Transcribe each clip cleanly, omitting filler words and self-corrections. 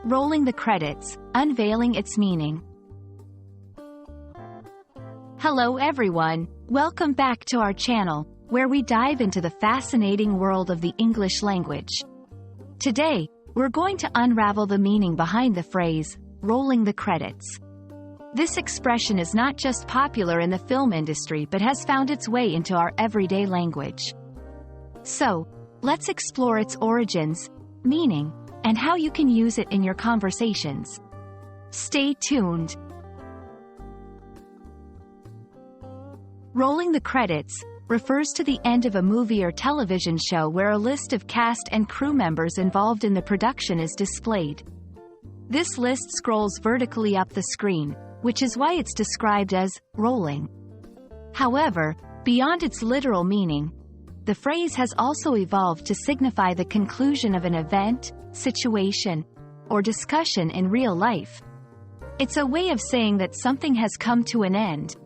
Rolling the Credits, Unveiling Its Meaning. Hello everyone, welcome back to our channel, where we dive into the fascinating world of the English language. Today, we're going to unravel the meaning behind the phrase, rolling the credits. This expression is not just popular in the film industry but has found its way into our everyday language. So, let's explore its origins, meaning, and how you can use it in your conversations. Stay tuned. Rolling the credits refers to the end of a movie or television show where a list of cast and crew members involved in the production is displayed. This list scrolls vertically up the screen, which is why it's described as rolling. However, beyond its literal meaning, the phrase has also evolved to signify the conclusion of an event, situation, or discussion in real life. It's a way of saying that something has come to an end.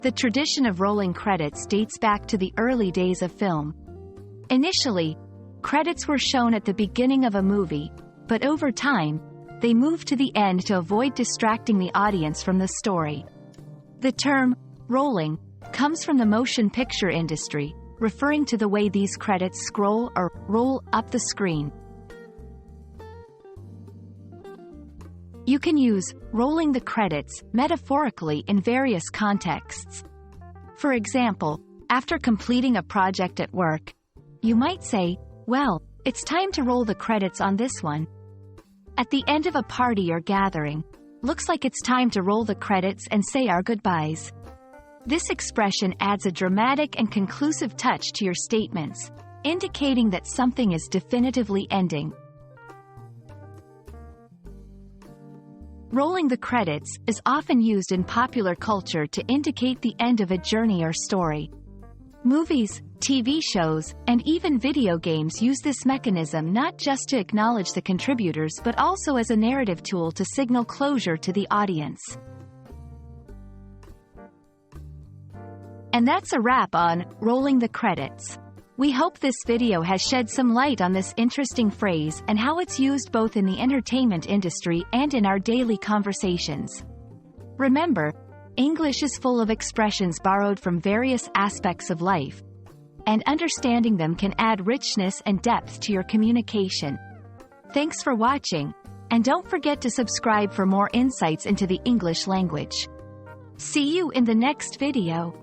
The tradition of rolling credits dates back to the early days of film. Initially, credits were shown at the beginning of a movie, but over time, they moved to the end to avoid distracting the audience from the story. The term, rolling, comes from the motion picture industry, referring to the way these credits scroll or roll up the screen. You can use rolling the credits metaphorically in various contexts. For example, after completing a project at work, you might say, "Well, it's time to roll the credits on this one." At the end of a party or gathering, looks like it's time to roll the credits and say our goodbyes. This expression adds a dramatic and conclusive touch to your statements, indicating that something is definitively ending. Rolling the credits is often used in popular culture to indicate the end of a journey or story. Movies, TV shows, and even video games use this mechanism not just to acknowledge the contributors but also as a narrative tool to signal closure to the audience. And that's a wrap on rolling the credits. We hope this video has shed some light on this interesting phrase and how it's used both in the entertainment industry and in our daily conversations. Remember, English is full of expressions borrowed from various aspects of life, and understanding them can add richness and depth to your communication. Thanks for watching, and don't forget to subscribe for more insights into the English language. See you in the next video.